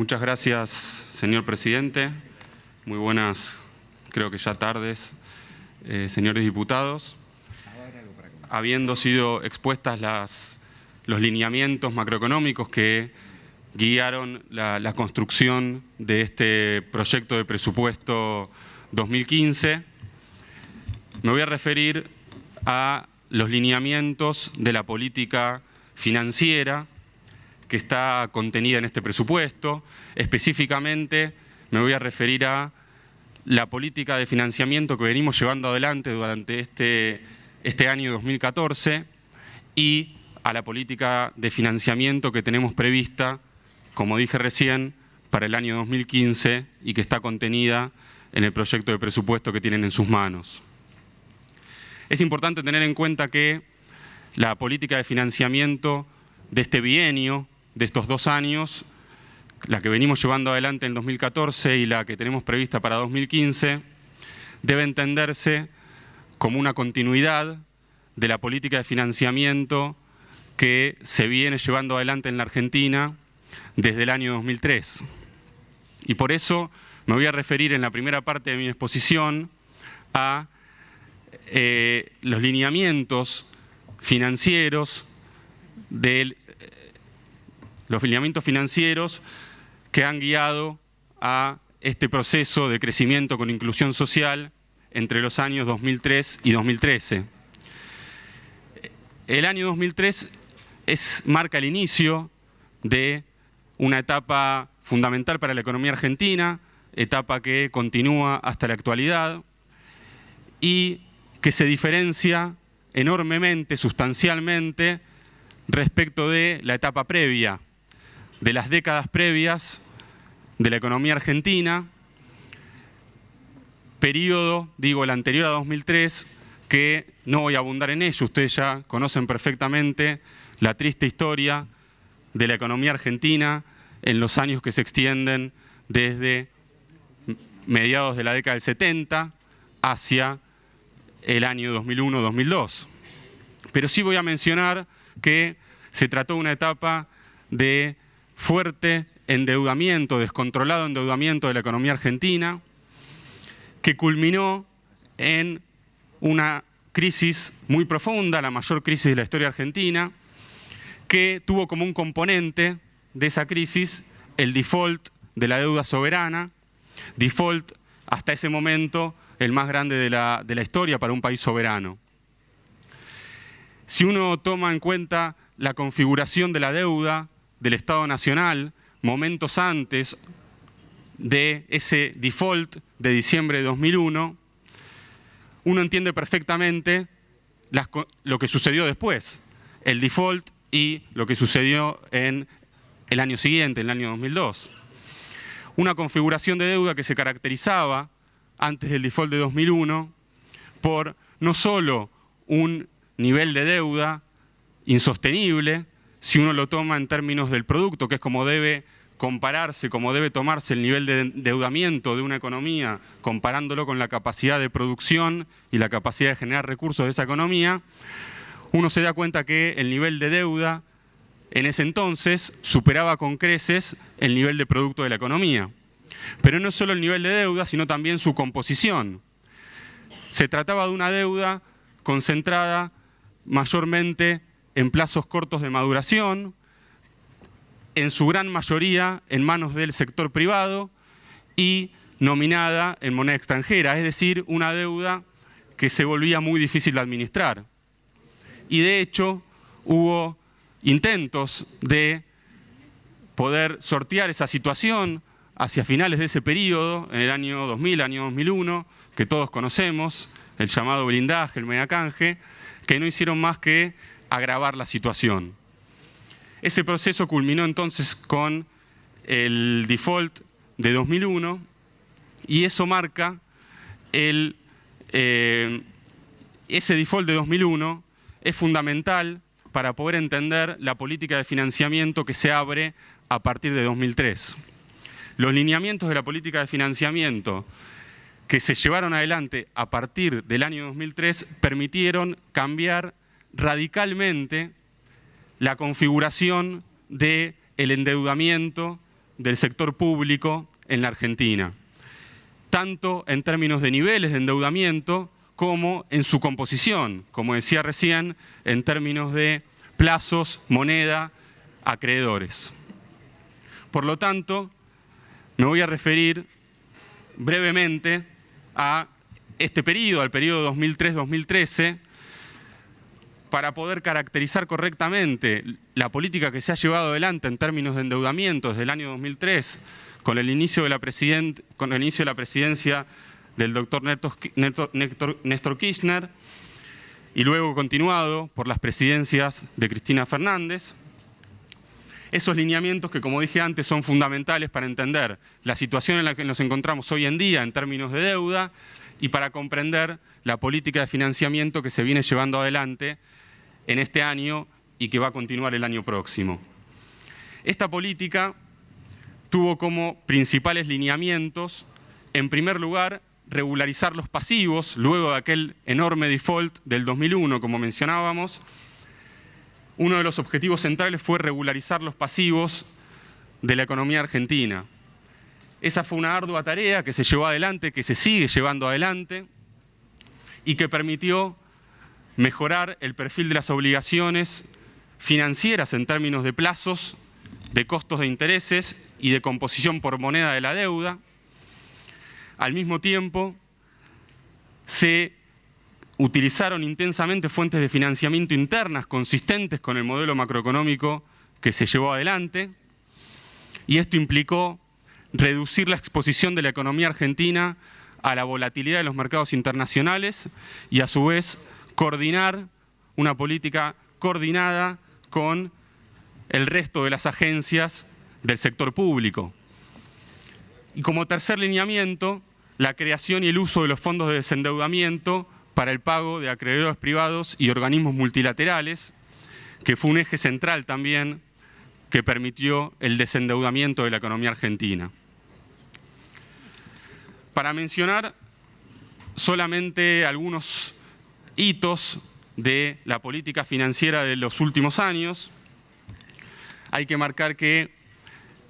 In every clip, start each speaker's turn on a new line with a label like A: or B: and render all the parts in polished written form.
A: Muchas gracias, señor presidente. Muy buenas, creo que ya tardes, señores diputados. Habiendo sido expuestas los lineamientos macroeconómicos que guiaron la construcción de este proyecto de presupuesto 2015, me voy a referir a los lineamientos de la política financiera que está contenida en este presupuesto. Específicamente me voy a referir a la política de financiamiento que venimos llevando adelante durante este año 2014 y a la política de financiamiento que tenemos prevista, como dije recién, para el año 2015 y que está contenida en el proyecto de presupuesto que tienen en sus manos. Es importante tener en cuenta que la política de financiamiento de este bienio, de estos 2 años, la que venimos llevando adelante en 2014 y la que tenemos prevista para 2015, debe entenderse como una continuidad de la política de financiamiento que se viene llevando adelante en la Argentina desde el año 2003. Y por eso me voy a referir en la primera parte de mi exposición a los lineamientos financieros que han guiado a este proceso de crecimiento con inclusión social entre los años 2003 y 2013. El año 2003 marca el inicio de una etapa fundamental para la economía argentina, etapa que continúa hasta la actualidad y que se diferencia enormemente, sustancialmente, respecto de la etapa previa, de las décadas previas de la economía argentina, periodo, digo, el anterior a 2003, que no voy a abundar en ello, ustedes ya conocen perfectamente la triste historia de la economía argentina en los años que se extienden desde mediados de la década del 70 hacia el año 2001-2002. Pero sí voy a mencionar que se trató de una etapa de fuerte endeudamiento, descontrolado endeudamiento de la economía argentina, que culminó en una crisis muy profunda, la mayor crisis de la historia argentina, que tuvo como un componente de esa crisis el default de la deuda soberana, default hasta ese momento el más grande de la historia para un país soberano. Si uno toma en cuenta la configuración de la deuda del Estado Nacional momentos antes de ese default de diciembre de 2001, uno entiende perfectamente lo que sucedió después, el default y lo que sucedió en el año siguiente, en el año 2002. Una configuración de deuda que se caracterizaba antes del default de 2001 por no solo un nivel de deuda insostenible, si uno lo toma en términos del producto, que es como debe compararse, como debe tomarse el nivel de endeudamiento de una economía, comparándolo con la capacidad de producción y la capacidad de generar recursos de esa economía, uno se da cuenta que el nivel de deuda en ese entonces superaba con creces el nivel de producto de la economía. Pero no solo el nivel de deuda, sino también su composición. Se trataba de una deuda concentrada mayormente en plazos cortos de maduración, en su gran mayoría en manos del sector privado y nominada en moneda extranjera, es decir, una deuda que se volvía muy difícil de administrar. Y de hecho hubo intentos de poder sortear esa situación hacia finales de ese periodo, en el año 2000, año 2001, que todos conocemos, el llamado blindaje, el megacanje, que no hicieron más que agravar la situación. Ese proceso culminó entonces con el default de 2001 y eso marca ese default de 2001 es fundamental para poder entender la política de financiamiento que se abre a partir de 2003. Los lineamientos de la política de financiamiento que se llevaron adelante a partir del año 2003 permitieron cambiar radicalmente la configuración del endeudamiento del sector público en la Argentina, tanto en términos de niveles de endeudamiento como en su composición, como decía recién, en términos de plazos, moneda, acreedores. Por lo tanto, me voy a referir brevemente a este periodo, al periodo 2003-2013, para poder caracterizar correctamente la política que se ha llevado adelante en términos de endeudamiento desde el año 2003, con el inicio de la presidencia del doctor Néstor Kirchner, y luego continuado por las presidencias de Cristina Fernández. Esos lineamientos que, como dije antes, son fundamentales para entender la situación en la que nos encontramos hoy en día en términos de deuda y para comprender la política de financiamiento que se viene llevando adelante en este año y que va a continuar el año próximo. Esta política tuvo como principales lineamientos, en primer lugar, regularizar los pasivos, luego de aquel enorme default del 2001, como mencionábamos. Uno de los objetivos centrales fue regularizar los pasivos de la economía argentina. Esa fue una ardua tarea que se llevó adelante, que se sigue llevando adelante y que permitió mejorar el perfil de las obligaciones financieras en términos de plazos, de costos de intereses y de composición por moneda de la deuda. Al mismo tiempo, se utilizaron intensamente fuentes de financiamiento internas consistentes con el modelo macroeconómico que se llevó adelante, y esto implicó reducir la exposición de la economía argentina a la volatilidad de los mercados internacionales y, a su vez, coordinar una política coordinada con el resto de las agencias del sector público. Y como tercer lineamiento, la creación y el uso de los fondos de desendeudamiento para el pago de acreedores privados y organismos multilaterales, que fue un eje central también que permitió el desendeudamiento de la economía argentina. Para mencionar solamente algunos hitos de la política financiera de los últimos años, hay que marcar que,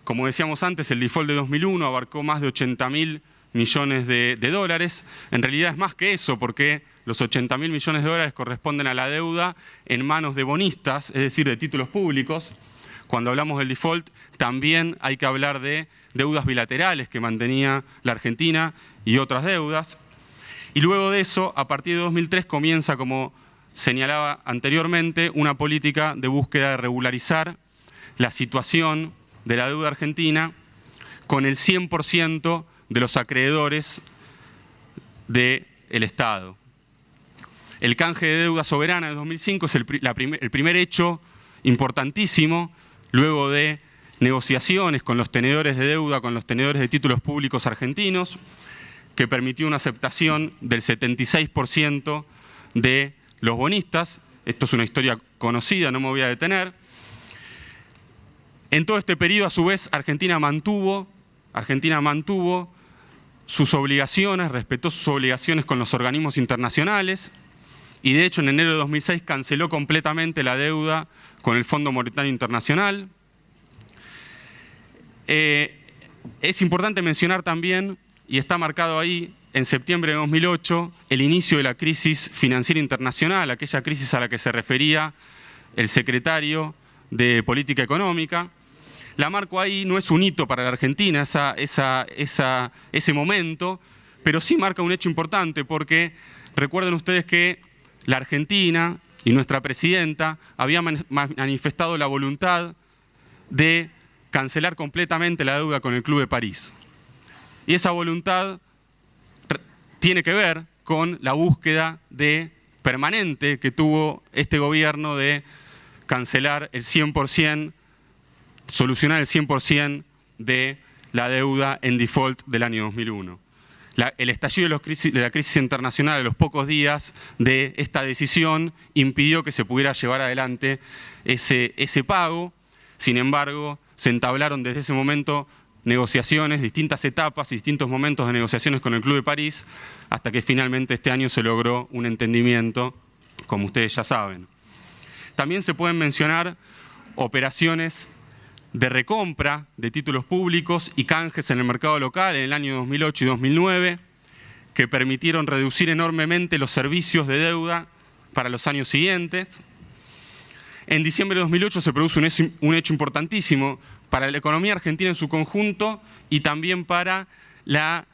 A: como decíamos antes, el default de 2001 abarcó más de 80.000 millones de dólares. En realidad es más que eso, porque los 80.000 millones de dólares corresponden a la deuda en manos de bonistas, es decir, de títulos públicos. Cuando hablamos del default, también hay que hablar de deudas bilaterales que mantenía la Argentina y otras deudas. Y luego de eso, a partir de 2003, comienza, como señalaba anteriormente, una política de búsqueda de regularizar la situación de la deuda argentina con el 100% de los acreedores del Estado. El canje de deuda soberana de 2005 es el primer hecho importantísimo, luego de negociaciones con los tenedores de deuda, con los tenedores de títulos públicos argentinos, que permitió una aceptación del 76% de los bonistas. Esto es una historia conocida, no me voy a detener. En todo este periodo, a su vez, Argentina mantuvo sus obligaciones, respetó sus obligaciones con los organismos internacionales y, de hecho, en enero de 2006 canceló completamente la deuda con el Fondo Monetario Internacional. Es importante mencionar también, y está marcado ahí, en septiembre de 2008, el inicio de la crisis financiera internacional, aquella crisis a la que se refería el secretario de Política Económica. La marco ahí, no es un hito para la Argentina ese momento, pero sí marca un hecho importante, porque recuerden ustedes que la Argentina y nuestra presidenta habían manifestado la voluntad de cancelar completamente la deuda con el Club de París. Y esa voluntad tiene que ver con la búsqueda permanente que tuvo este gobierno de cancelar el 100%, solucionar el 100% de la deuda en default del año 2001. El estallido de la crisis internacional a los pocos días de esta decisión impidió que se pudiera llevar adelante ese pago. Sin embargo, se entablaron desde ese momento negociaciones, distintas etapas y distintos momentos de negociaciones con el Club de París, hasta que finalmente este año se logró un entendimiento, como ustedes ya saben. También se pueden mencionar operaciones de recompra de títulos públicos y canjes en el mercado local en el año 2008 y 2009, que permitieron reducir enormemente los servicios de deuda para los años siguientes. En diciembre de 2008 se produce un hecho importantísimo para la economía argentina en su conjunto y también para la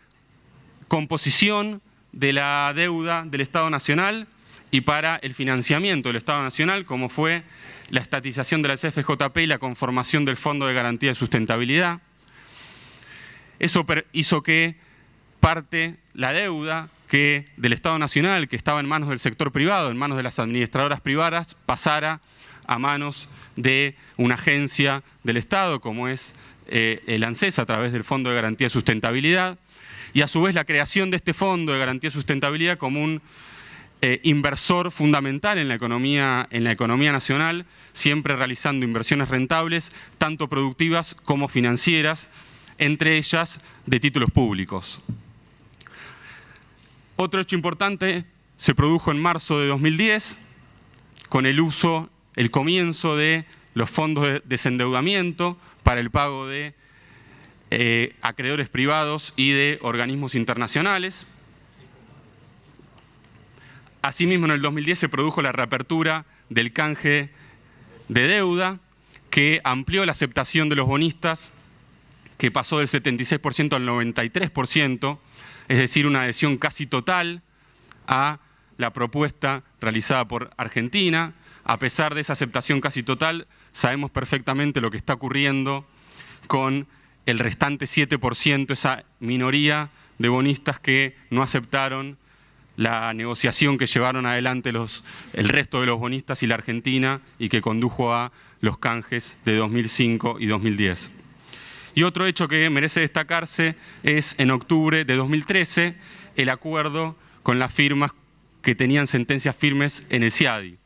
A: composición de la deuda del Estado Nacional y para el financiamiento del Estado Nacional, como fue la estatización de la CFJP y la conformación del Fondo de Garantía de Sustentabilidad. Eso hizo que parte la deuda del Estado Nacional, que estaba en manos del sector privado, en manos de las administradoras privadas, pasara a manos de una agencia del Estado, como es el ANSES, a través del Fondo de Garantía de Sustentabilidad, y a su vez la creación de este Fondo de Garantía de Sustentabilidad como un inversor fundamental en la economía nacional, siempre realizando inversiones rentables, tanto productivas como financieras, entre ellas de títulos públicos. Otro hecho importante se produjo en marzo de 2010, con el comienzo de los fondos de desendeudamiento para el pago de acreedores privados y de organismos internacionales. Asimismo, en el 2010 se produjo la reapertura del canje de deuda, que amplió la aceptación de los bonistas, que pasó del 76% al 93%, es decir, una adhesión casi total a la propuesta realizada por Argentina. A pesar de esa aceptación casi total, sabemos perfectamente lo que está ocurriendo con el restante 7%, esa minoría de bonistas que no aceptaron la negociación que llevaron adelante el resto de los bonistas y la Argentina, y que condujo a los canjes de 2005 y 2010. Y otro hecho que merece destacarse es, en octubre de 2013, el acuerdo con las firmas que tenían sentencias firmes en el CIADI.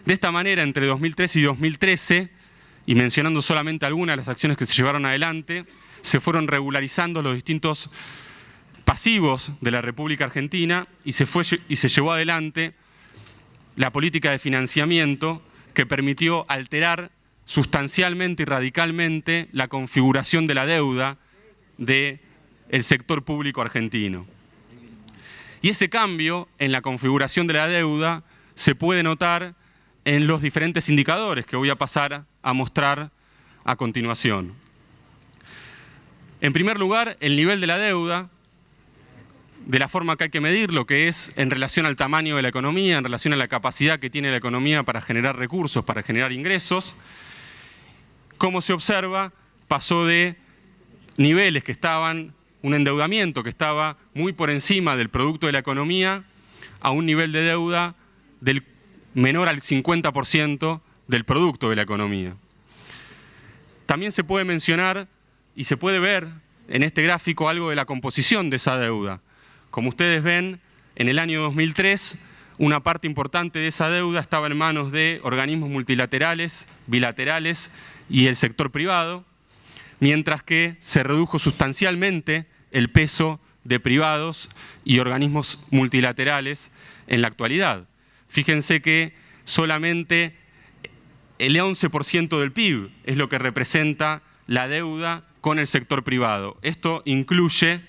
A: De esta manera, entre 2013 y 2013, y mencionando solamente algunas de las acciones que se llevaron adelante, se fueron regularizando los distintos pasivos de la República Argentina y se llevó adelante la política de financiamiento que permitió alterar sustancialmente y radicalmente la configuración de la deuda del sector público argentino. Y ese cambio en la configuración de la deuda se puede notar en los diferentes indicadores que voy a pasar a mostrar a continuación. En primer lugar, el nivel de la deuda, de la forma que hay que medirlo, que es en relación al tamaño de la economía, en relación a la capacidad que tiene la economía para generar recursos, para generar ingresos. Como se observa, pasó de niveles que estaban, un endeudamiento que estaba muy por encima del producto de la economía, a un nivel de deuda menor al 50% del producto de la economía. También se puede mencionar y se puede ver en este gráfico algo de la composición de esa deuda. Como ustedes ven, en el año 2003, una parte importante de esa deuda estaba en manos de organismos multilaterales, bilaterales y el sector privado, mientras que se redujo sustancialmente el peso de privados y organismos multilaterales en la actualidad. Fíjense que solamente el 11% del PIB es lo que representa la deuda con el sector privado. Esto incluye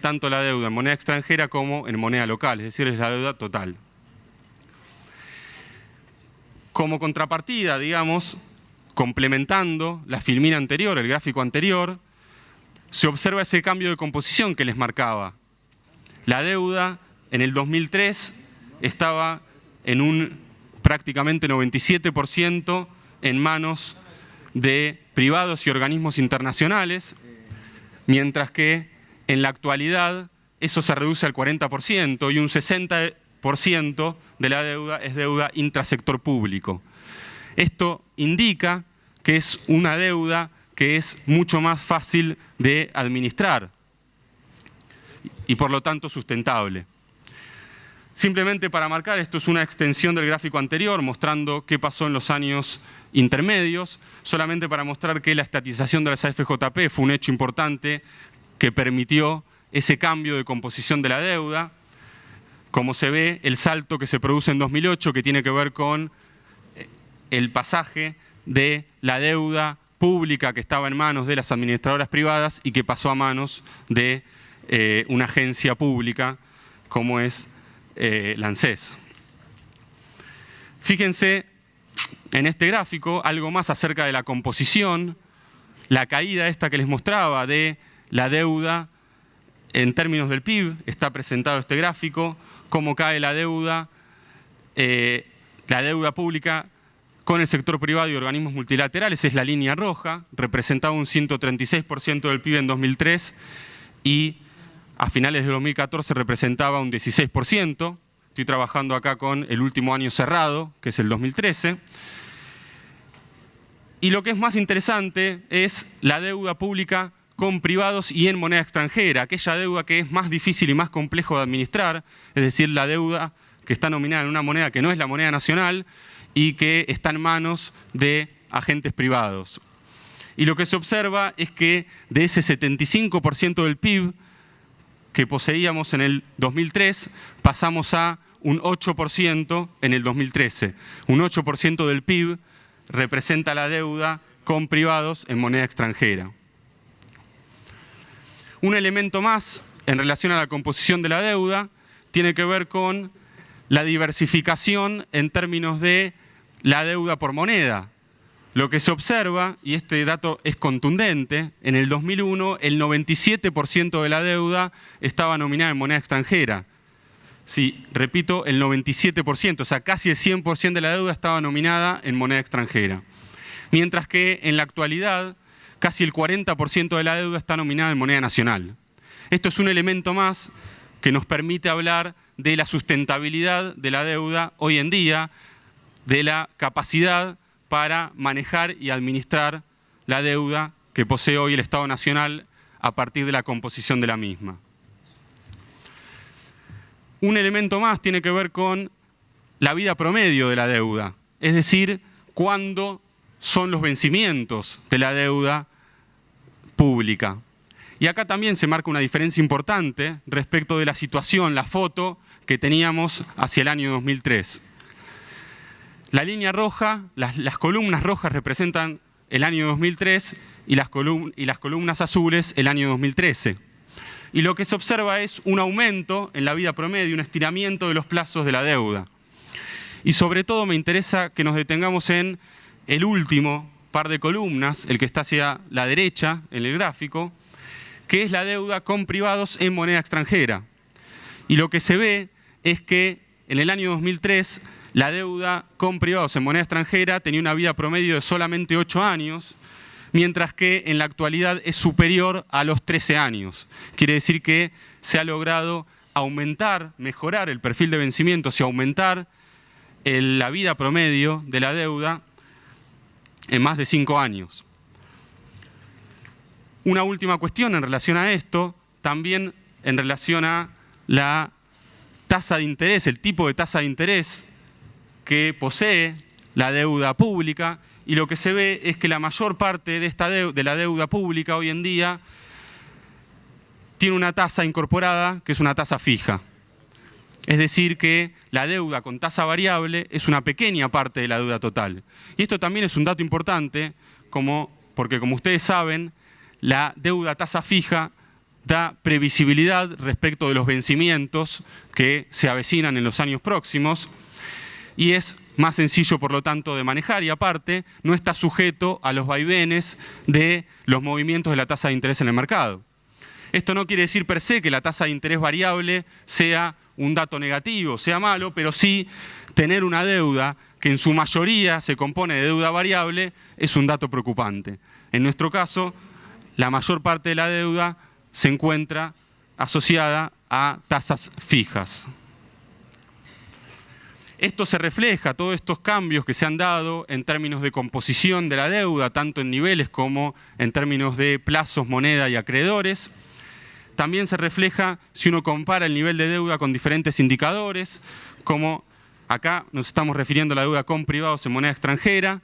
A: tanto la deuda en moneda extranjera como en moneda local, es decir, es la deuda total. Como contrapartida, digamos, complementando la filmina anterior, el gráfico anterior, se observa ese cambio de composición que les marcaba. La deuda en el 2003 estaba en un prácticamente 97% en manos de privados y organismos internacionales, mientras que en la actualidad eso se reduce al 40% y un 60% de la deuda es deuda intrasector público. Esto indica que es una deuda que es mucho más fácil de administrar y por lo tanto sustentable. Simplemente para marcar, esto es una extensión del gráfico anterior mostrando qué pasó en los años intermedios, solamente para mostrar que la estatización de las AFJP fue un hecho importante que permitió ese cambio de composición de la deuda. Como se ve, el salto que se produce en 2008, que tiene que ver con el pasaje de la deuda pública que estaba en manos de las administradoras privadas y que pasó a manos de una agencia pública como es la ANSES. Fíjense en este gráfico algo más acerca de la composición, la caída esta que les mostraba de la deuda en términos del PIB, está presentado este gráfico, cómo cae la deuda pública con el sector privado y organismos multilaterales, es la línea roja, representaba un 136% del PIB en 2003 y a finales de 2014 representaba un 16%. Estoy trabajando acá con el último año cerrado, que es el 2013. Y lo que es más interesante es la deuda pública con privados y en moneda extranjera, aquella deuda que es más difícil y más complejo de administrar, es decir, la deuda que está nominada en una moneda que no es la moneda nacional y que está en manos de agentes privados. Y lo que se observa es que de ese 75% del PIB que poseíamos en el 2003, pasamos a un 8% en el 2013. Un 8% del PIB representa la deuda con privados en moneda extranjera. Un elemento más en relación a la composición de la deuda tiene que ver con la diversificación en términos de la deuda por moneda. Lo que se observa, y este dato es contundente, en el 2001 el 97% de la deuda estaba nominada en moneda extranjera. Sí, repito, el 97%, o sea, casi el 100% de la deuda estaba nominada en moneda extranjera. Mientras que en la actualidad casi el 40% de la deuda está nominada en moneda nacional. Esto es un elemento más que nos permite hablar de la sustentabilidad de la deuda hoy en día, de la capacidad para manejar y administrar la deuda que posee hoy el Estado Nacional a partir de la composición de la misma. Un elemento más tiene que ver con la vida promedio de la deuda, es decir, cuándo son los vencimientos de la deuda pública. Y acá también se marca una diferencia importante respecto de la situación, la foto que teníamos hacia el año 2003. La línea roja, las columnas rojas representan el año 2003 y las columnas azules el año 2013. Y lo que se observa es un aumento en la vida promedio, un estiramiento de los plazos de la deuda. Y sobre todo me interesa que nos detengamos en el último par de columnas, el que está hacia la derecha en el gráfico, que es la deuda con privados en moneda extranjera. Y lo que se ve es que en el año 2003 la deuda con privados en moneda extranjera tenía una vida promedio de solamente 8 años, mientras que en la actualidad es superior a los 13 años. Quiere decir que se ha logrado aumentar, mejorar el perfil de vencimientos y aumentar la vida promedio de la deuda en más de 5 años. Una última cuestión en relación a esto, también en relación a la tasa de interés, el tipo de tasa de interés que posee la deuda pública, y lo que se ve es que la mayor parte de la deuda pública hoy en día tiene una tasa incorporada que es una tasa fija. Es decir, que la deuda con tasa variable es una pequeña parte de la deuda total. Y esto también es un dato importante, porque como ustedes saben, la deuda a tasa fija da previsibilidad respecto de los vencimientos que se avecinan en los años próximos y es más sencillo, por lo tanto, de manejar y aparte no está sujeto a los vaivenes de los movimientos de la tasa de interés en el mercado. Esto no quiere decir per se que la tasa de interés variable sea un dato negativo, sea malo, pero sí tener una deuda que en su mayoría se compone de deuda variable es un dato preocupante. En nuestro caso, la mayor parte de la deuda se encuentra asociada a tasas fijas. Esto se refleja, todos estos cambios que se han dado en términos de composición de la deuda, tanto en niveles como en términos de plazos, moneda y acreedores. También se refleja si uno compara el nivel de deuda con diferentes indicadores, como acá nos estamos refiriendo a la deuda con privados en moneda extranjera,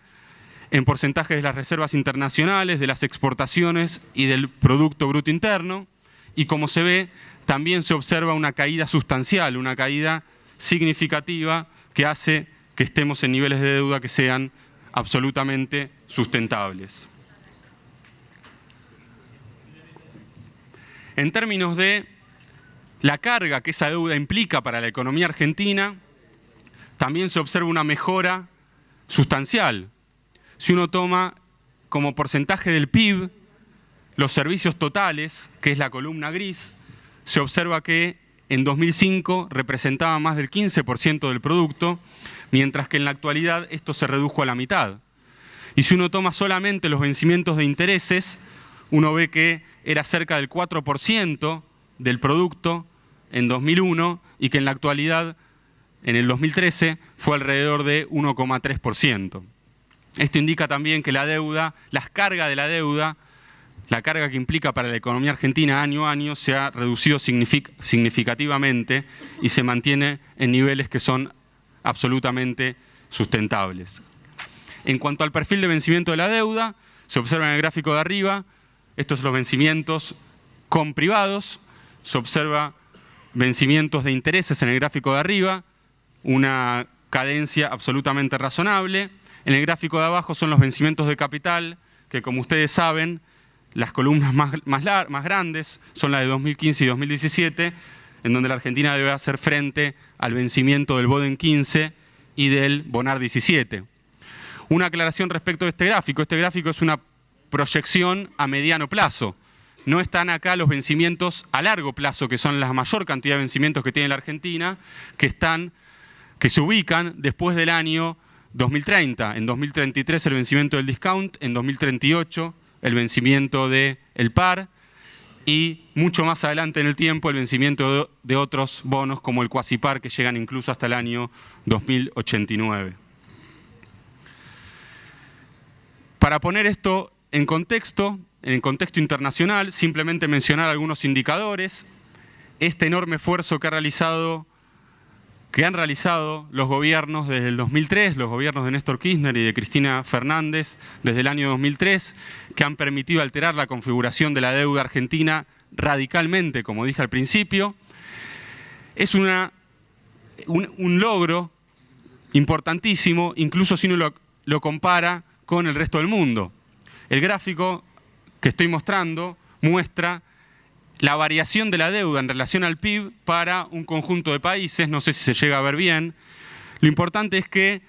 A: en porcentajes de las reservas internacionales, de las exportaciones y del Producto Bruto Interno. Y como se ve, también se observa una caída sustancial, una caída significativa que hace que estemos en niveles de deuda que sean absolutamente sustentables. En términos de la carga que esa deuda implica para la economía argentina, también se observa una mejora sustancial. Si uno toma como porcentaje del PIB los servicios totales, que es la columna gris, se observa que en 2005 representaba más del 15% del producto, mientras que en la actualidad esto se redujo a la mitad. Y si uno toma solamente los vencimientos de intereses, uno ve que era cerca del 4% del producto en 2001 y que en la actualidad, en el 2013, fue alrededor de 1,3%. Esto indica también que la deuda, las cargas de la deuda, la carga que implica para la economía argentina año a año se ha reducido significativamente y se mantiene en niveles que son absolutamente sustentables. En cuanto al perfil de vencimiento de la deuda, se observa en el gráfico de arriba, estos son los vencimientos con privados, se observa vencimientos de intereses en el gráfico de arriba, una cadencia absolutamente razonable. En el gráfico de abajo son los vencimientos de capital, que como ustedes saben, las columnas más grandes son las de 2015 y 2017, en donde la Argentina debe hacer frente al vencimiento del Boden 15 y del Bonar 17. Una aclaración respecto de este gráfico. Este gráfico es una proyección a mediano plazo. No están acá los vencimientos a largo plazo, que son la mayor cantidad de vencimientos que tiene la Argentina, que se ubican después del año 2030. En 2033 el vencimiento del discount, en 2038 el vencimiento del par y mucho más adelante en el tiempo el vencimiento de otros bonos como el Quasipar, que llegan incluso hasta el año 2089. Para poner esto en contexto internacional, simplemente mencionar algunos indicadores. Este enorme esfuerzo que han realizado los gobiernos desde el 2003, los gobiernos de Néstor Kirchner y de Cristina Fernández desde el año 2003, que han permitido alterar la configuración de la deuda argentina radicalmente, como dije al principio, es un logro importantísimo, incluso si uno lo compara con el resto del mundo. El gráfico que estoy mostrando muestra la variación de la deuda en relación al PIB para un conjunto de países, no sé si se llega a ver bien. Lo importante es que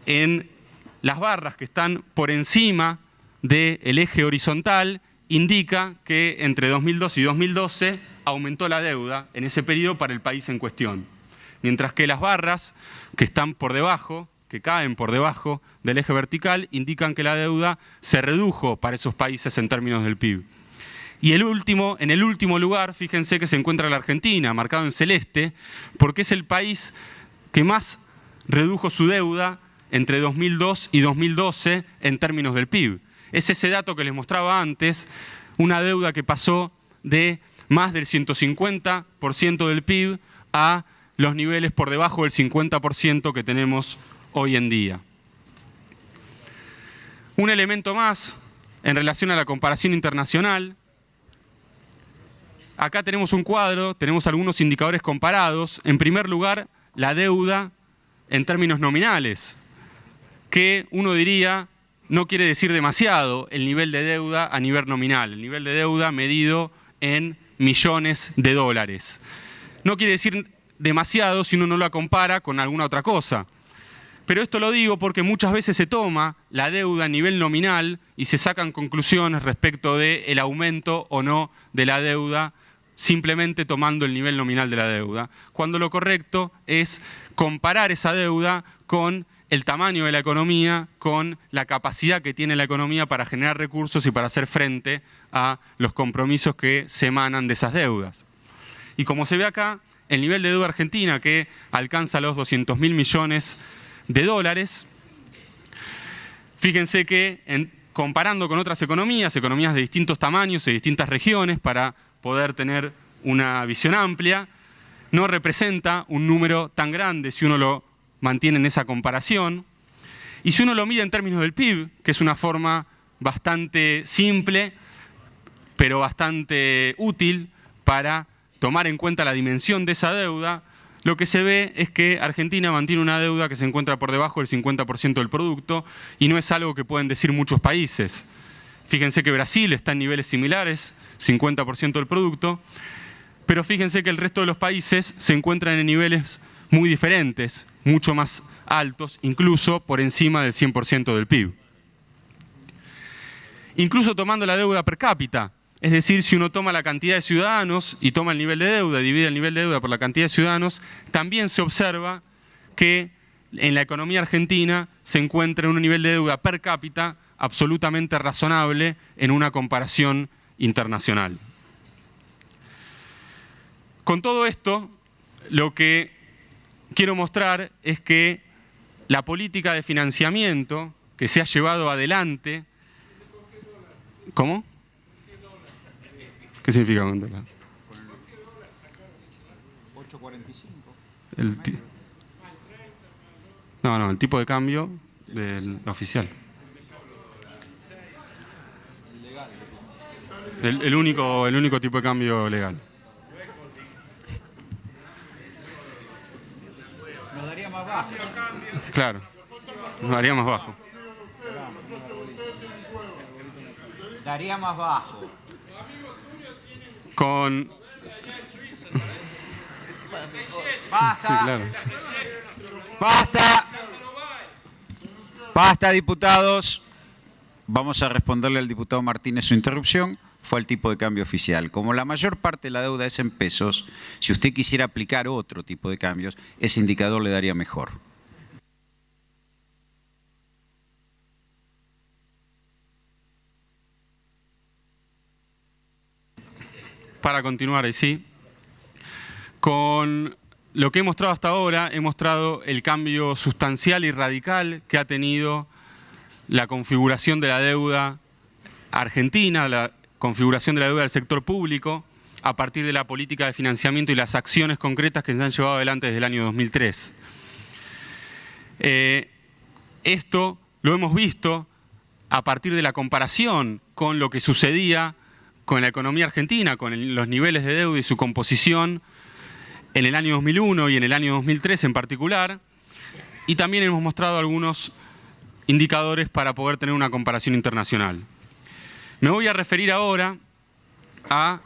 A: en las barras que están por encima del eje horizontal indica que entre 2002 y 2012 aumentó la deuda en ese periodo para el país en cuestión. Mientras que las barras que están por debajo, que caen por debajo del eje vertical, indican que la deuda se redujo para esos países en términos del PIB. Y en el último lugar, fíjense que se encuentra la Argentina, marcado en celeste, porque es el país que más redujo su deuda entre 2002 y 2012 en términos del PIB. Es ese dato que les mostraba antes, una deuda que pasó de más del 150% del PIB a los niveles por debajo del 50% que tenemos hoy en día. Un elemento más en relación a la comparación internacional. Acá tenemos un cuadro, tenemos algunos indicadores comparados. En primer lugar, la deuda en términos nominales, que uno diría no quiere decir demasiado el nivel de deuda a nivel nominal, el nivel de deuda medido en millones de dólares. No quiere decir demasiado si uno no la compara con alguna otra cosa. Pero esto lo digo porque muchas veces se toma la deuda a nivel nominal y se sacan conclusiones respecto del aumento o no de la deuda simplemente tomando el nivel nominal de la deuda, cuando lo correcto es comparar esa deuda con el tamaño de la economía, con la capacidad que tiene la economía para generar recursos y para hacer frente a los compromisos que se emanan de esas deudas. Y como se ve acá, el nivel de deuda argentina, que alcanza los 200.000 millones de dólares, fíjense que comparando con otras economías de distintos tamaños y distintas regiones, para poder tener una visión amplia, no representa un número tan grande si uno lo mantiene en esa comparación. Y si uno lo mide en términos del PIB, que es una forma bastante simple, pero bastante útil para tomar en cuenta la dimensión de esa deuda, lo que se ve es que Argentina mantiene una deuda que se encuentra por debajo del 50% del producto y no es algo que pueden decir muchos países. Fíjense que Brasil está en niveles similares, 50% del producto, pero fíjense que el resto de los países se encuentran en niveles muy diferentes, mucho más altos, incluso por encima del 100% del PIB. Incluso tomando la deuda per cápita, es decir, si uno toma la cantidad de ciudadanos y toma el nivel de deuda, divide el nivel de deuda por la cantidad de ciudadanos, también se observa que en la economía argentina se encuentra en un nivel de deuda per cápita absolutamente razonable en una comparación internacional. Con todo esto, lo que quiero mostrar es que la política de financiamiento que se ha llevado adelante... ¿Cómo? ¿Qué significa con dólar? 8.45. No, el tipo de cambio del oficial. El único tipo de cambio legal.
B: Nos daría más bajo.
A: Claro, nos daría más bajo.
B: Daría más bajo.
A: Con...
B: ¡Basta!
A: Sí, claro, sí.
B: ¡Basta! ¡Basta, diputados! Vamos a responderle al diputado Martínez su interrupción. Fue el tipo de cambio oficial. Como la mayor parte de la deuda es en pesos, si usted quisiera aplicar otro tipo de cambios, ese indicador le daría mejor.
A: Para continuar, ahí sí. Con lo que he mostrado hasta ahora, he mostrado el cambio sustancial y radical que ha tenido la configuración de la deuda argentina, la configuración de la deuda del sector público, a partir de la política de financiamiento y las acciones concretas que se han llevado adelante desde el año 2003. Esto lo hemos visto a partir de la comparación con lo que sucedía con la economía argentina, con los niveles de deuda y su composición en el año 2001 y en el año 2003 en particular, y también hemos mostrado algunos indicadores para poder tener una comparación internacional. Me voy a referir ahora a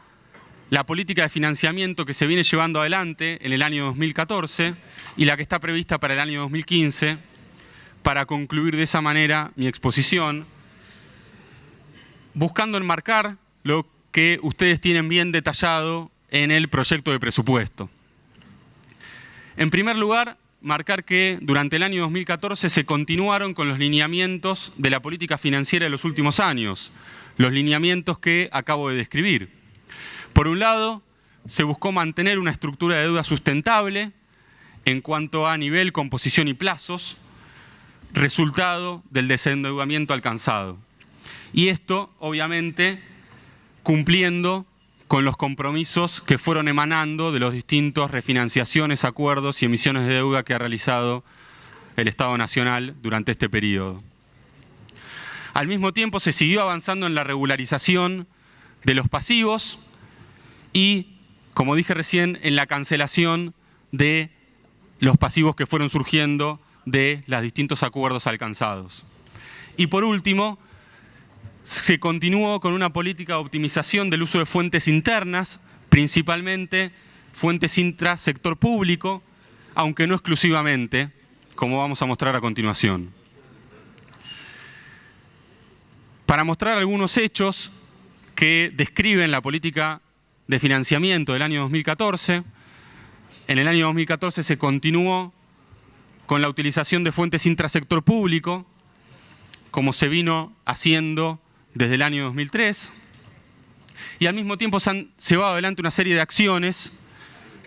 A: la política de financiamiento que se viene llevando adelante en el año 2014 y la que está prevista para el año 2015, para concluir de esa manera mi exposición, buscando enmarcar lo que ustedes tienen bien detallado en el proyecto de presupuesto. En primer lugar, marcar que durante el año 2014 se continuaron con los lineamientos de la política financiera de los últimos años, los lineamientos que acabo de describir. Por un lado, se buscó mantener una estructura de deuda sustentable en cuanto a nivel, composición y plazos, resultado del desendeudamiento alcanzado. Y esto, obviamente, cumpliendo con los compromisos que fueron emanando de los distintos refinanciaciones, acuerdos y emisiones de deuda que ha realizado el Estado Nacional durante este periodo. Al mismo tiempo se siguió avanzando en la regularización de los pasivos y, como dije recién, en la cancelación de los pasivos que fueron surgiendo de los distintos acuerdos alcanzados. Y por último, se continuó con una política de optimización del uso de fuentes internas, principalmente fuentes intrasector público, aunque no exclusivamente, como vamos a mostrar a continuación. Para mostrar algunos hechos que describen la política de financiamiento del año 2014, en el año 2014 se continuó con la utilización de fuentes intrasector público, como se vino haciendo desde el año 2003, y al mismo tiempo se han llevado adelante una serie de acciones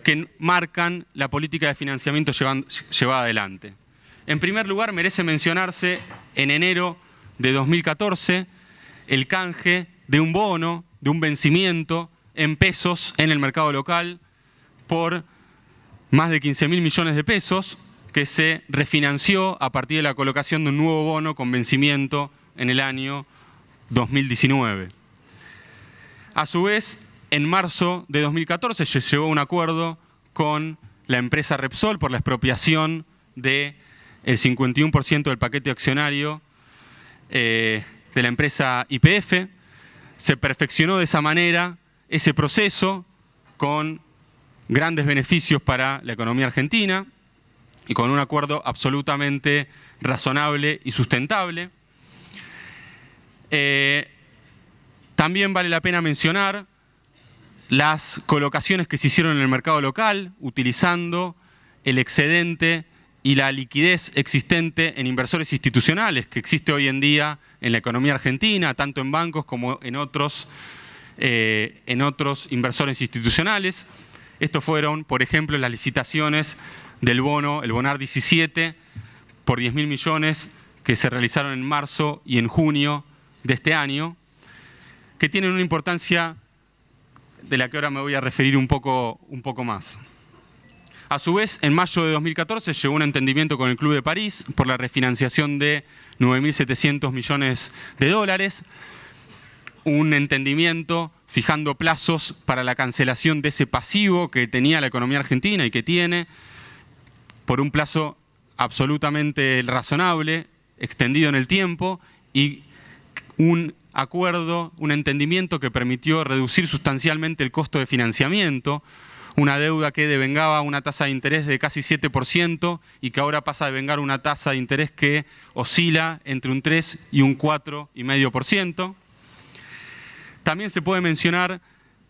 A: que marcan la política de financiamiento llevada adelante. En primer lugar, merece mencionarse en enero de 2014 el canje de un bono, de un vencimiento en pesos en el mercado local por más de 15.000 millones de pesos, que se refinanció a partir de la colocación de un nuevo bono con vencimiento en el año 2019. A su vez, en marzo de 2014 se llegó a un acuerdo con la empresa Repsol por la expropiación del 51% del paquete accionario de la empresa YPF, Se perfeccionó de esa manera ese proceso con grandes beneficios para la economía argentina y con un acuerdo absolutamente razonable y sustentable. También vale la pena mencionar las colocaciones que se hicieron en el mercado local, utilizando el excedente y la liquidez existente en inversores institucionales que existe hoy en día en la economía argentina, tanto en bancos como en otros inversores institucionales. Estos fueron, por ejemplo, las licitaciones del bono, el Bonar 17, por 10.000 millones que se realizaron en marzo y en junio de este año, que tienen una importancia de la que ahora me voy a referir un poco más. A su vez, en mayo de 2014 llegó un entendimiento con el Club de París por la refinanciación de 9.700 millones de dólares, un entendimiento fijando plazos para la cancelación de ese pasivo que tenía la economía argentina y que tiene, por un plazo absolutamente razonable, extendido en el tiempo, y un acuerdo, un entendimiento que permitió reducir sustancialmente el costo de financiamiento, una deuda que devengaba una tasa de interés de casi 7% y que ahora pasa a devengar una tasa de interés que oscila entre un 3 y un 4,5%. También se puede mencionar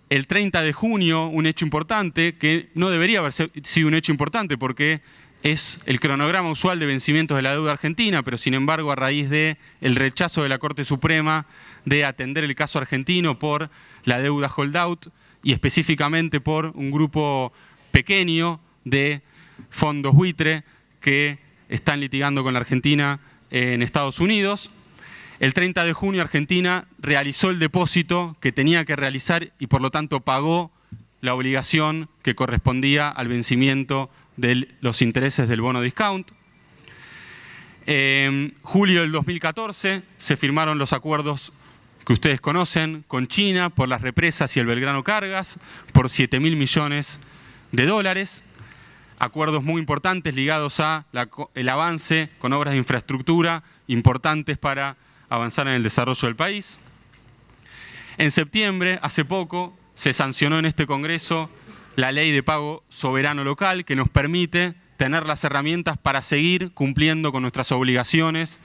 A: el 30 de junio, un hecho importante, que no debería haber sido un hecho importante porque es el cronograma usual de vencimientos de la deuda argentina, pero sin embargo a raíz del rechazo de la Corte Suprema de atender el caso argentino por la deuda holdout y específicamente por un grupo pequeño de fondos buitre que están litigando con la Argentina en Estados Unidos. El 30 de junio Argentina realizó el depósito que tenía que realizar y por lo tanto pagó la obligación que correspondía al vencimiento de los intereses del bono discount. En julio del 2014 se firmaron los acuerdos que ustedes conocen con China por las represas y el Belgrano Cargas por 7.000 millones de dólares. Acuerdos muy importantes ligados a el avance con obras de infraestructura importantes para avanzar en el desarrollo del país. En septiembre, hace poco, se sancionó en este Congreso la Ley de Pago Soberano Local, que nos permite tener las herramientas para seguir cumpliendo con nuestras obligaciones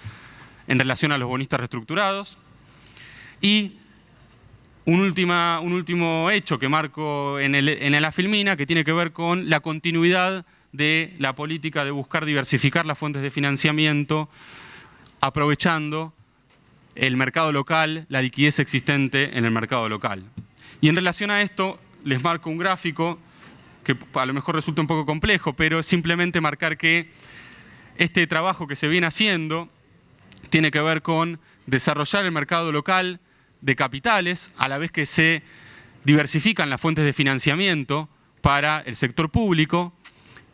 A: en relación a los bonistas reestructurados. Y un último hecho que marco en la Filmina, que tiene que ver con la continuidad de la política de buscar diversificar las fuentes de financiamiento, aprovechando el mercado local, la liquidez existente en el mercado local. Y en relación a esto, les marco un gráfico que a lo mejor resulta un poco complejo, pero es simplemente marcar que este trabajo que se viene haciendo tiene que ver con desarrollar el mercado local de capitales, a la vez que se diversifican las fuentes de financiamiento para el sector público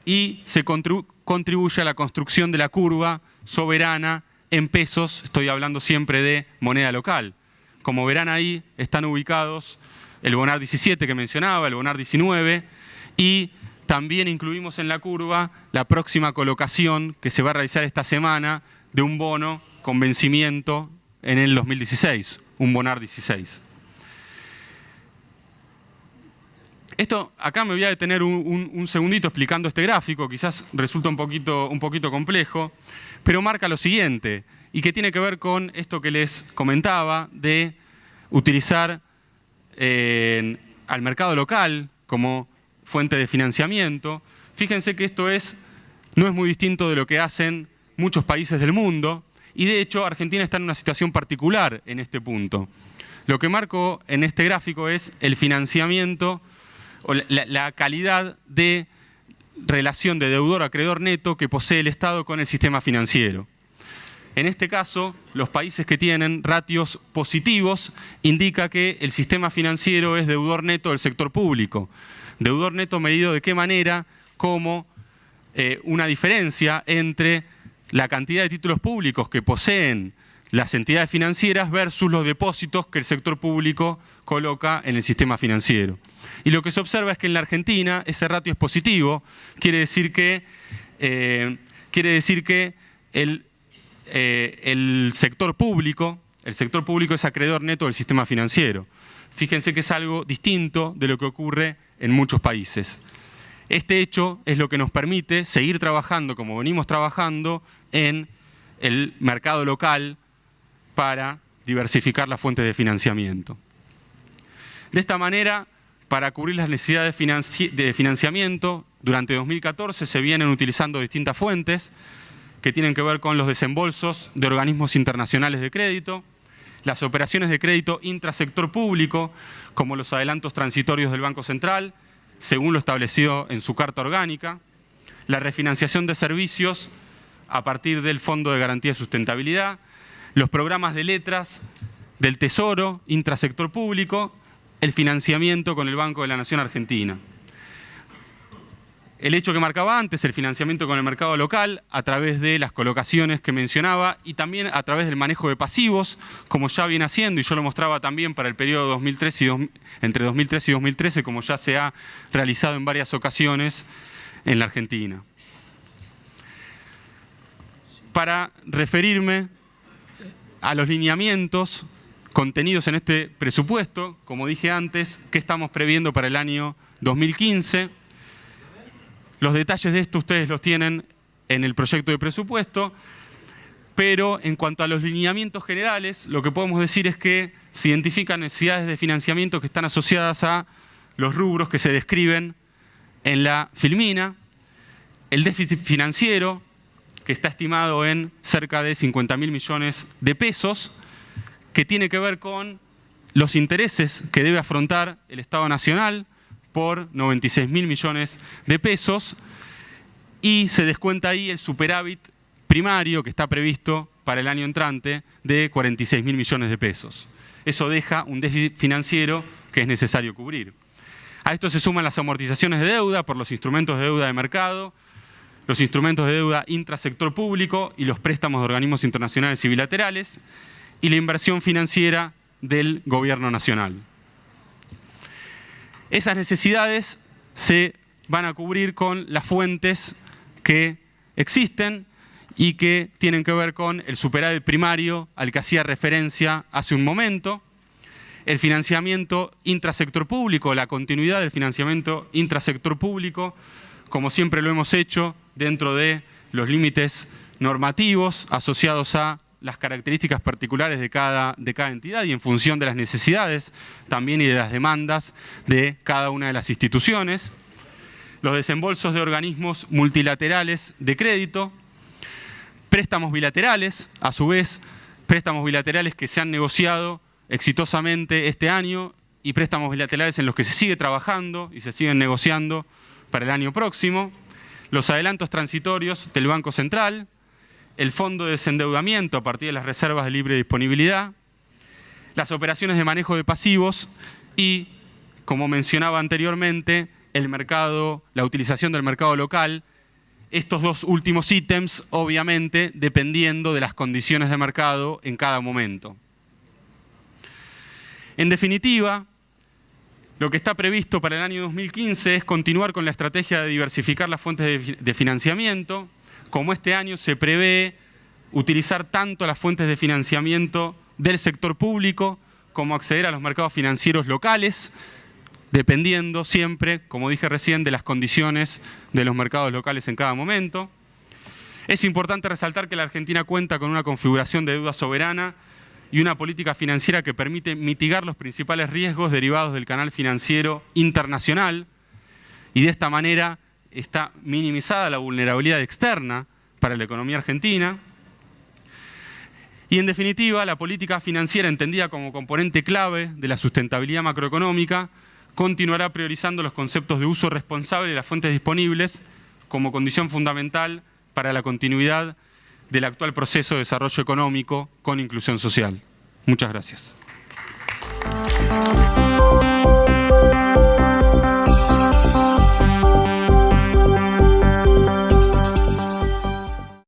A: y se contribuye a la construcción de la curva soberana en pesos. Estoy hablando siempre de moneda local. Como verán ahí, están ubicados el Bonar 17 que mencionaba, el Bonar 19, y también incluimos en la curva la próxima colocación que se va a realizar esta semana de un bono con vencimiento en el 2016, un Bonar 16. Acá me voy a detener un segundito explicando este gráfico, quizás resulta un poquito complejo, pero marca lo siguiente, y que tiene que ver con esto que les comentaba de utilizar al mercado local como fuente de financiamiento. Fíjense que esto no es muy distinto de lo que hacen muchos países del mundo, y de hecho Argentina está en una situación particular en este punto. Lo que marco en este gráfico es el financiamiento o la calidad de relación de deudor-acreedor neto que posee el Estado con el sistema financiero. En este caso, los países que tienen ratios positivos indica que el sistema financiero es deudor neto del sector público. Deudor neto medido de qué manera, como una diferencia entre la cantidad de títulos públicos que poseen las entidades financieras versus los depósitos que el sector público coloca en el sistema financiero. Y lo que se observa es que en la Argentina ese ratio es positivo, quiere decir que el sector público el sector público es acreedor neto del sistema financiero. Fíjense que es algo distinto de lo que ocurre en muchos países. Este hecho es lo que nos permite seguir trabajando como venimos trabajando en el mercado local para diversificar las fuentes de financiamiento. De esta manera, para cubrir las necesidades de financiamiento, durante 2014 se vienen utilizando distintas fuentes que tienen que ver con los desembolsos de organismos internacionales de crédito, las operaciones de crédito intrasector público, como los adelantos transitorios del Banco Central, según lo establecido en su Carta Orgánica, la refinanciación de servicios a partir del Fondo de Garantía de Sustentabilidad, los programas de letras del Tesoro, intrasector público, el financiamiento con el Banco de la Nación Argentina. El hecho que marcaba antes, el financiamiento con el mercado local, a través de las colocaciones que mencionaba y también a través del manejo de pasivos, como ya viene haciendo, y yo lo mostraba también para el periodo entre 2003 y 2013, como ya se ha realizado en varias ocasiones en la Argentina. Para referirme a los lineamientos contenidos en este presupuesto, como dije antes, ¿qué estamos previendo para el año 2015? Los detalles de esto ustedes los tienen en el proyecto de presupuesto, pero en cuanto a los lineamientos generales, lo que podemos decir es que se identifican necesidades de financiamiento que están asociadas a los rubros que se describen en la filmina, el déficit financiero, que está estimado en cerca de 50.000 millones de pesos, que tiene que ver con los intereses que debe afrontar el Estado Nacional por 96.000 millones de pesos, y se descuenta ahí el superávit primario que está previsto para el año entrante de 46.000 millones de pesos. Eso deja un déficit financiero que es necesario cubrir. A esto se suman las amortizaciones de deuda por los instrumentos de deuda de mercado, los instrumentos de deuda intrasector público y los préstamos de organismos internacionales y bilaterales, y la inversión financiera del Gobierno Nacional. Esas necesidades se van a cubrir con las fuentes que existen y que tienen que ver con el superávit primario al que hacía referencia hace un momento, el financiamiento intrasector público, la continuidad del financiamiento intrasector público, como siempre lo hemos hecho, dentro de los límites normativos asociados a las características particulares de cada entidad y en función de las necesidades también y de las demandas de cada una de las instituciones. Los desembolsos de organismos multilaterales de crédito, préstamos bilaterales, a su vez, préstamos bilaterales que se han negociado exitosamente este año y préstamos bilaterales en los que se sigue trabajando y se siguen negociando para el año próximo, los adelantos transitorios del Banco Central, el fondo de desendeudamiento a partir de las reservas de libre disponibilidad, las operaciones de manejo de pasivos y, como mencionaba anteriormente, el mercado, la utilización del mercado local. Estos dos últimos ítems, obviamente, dependiendo de las condiciones de mercado en cada momento. En definitiva, lo que está previsto para el año 2015 es continuar con la estrategia de diversificar las fuentes de financiamiento. Como este año se prevé utilizar tanto las fuentes de financiamiento del sector público como acceder a los mercados financieros locales, dependiendo siempre, como dije recién, de las condiciones de los mercados locales en cada momento. Es importante resaltar que la Argentina cuenta con una configuración de deuda soberana y una política financiera que permite mitigar los principales riesgos derivados del canal financiero internacional, y de esta manera está minimizada la vulnerabilidad externa para la economía argentina. Y en definitiva, la política financiera, entendida como componente clave de la sustentabilidad macroeconómica, continuará priorizando los conceptos de uso responsable de las fuentes disponibles como condición fundamental para la continuidad del actual proceso de desarrollo económico con inclusión social. Muchas gracias.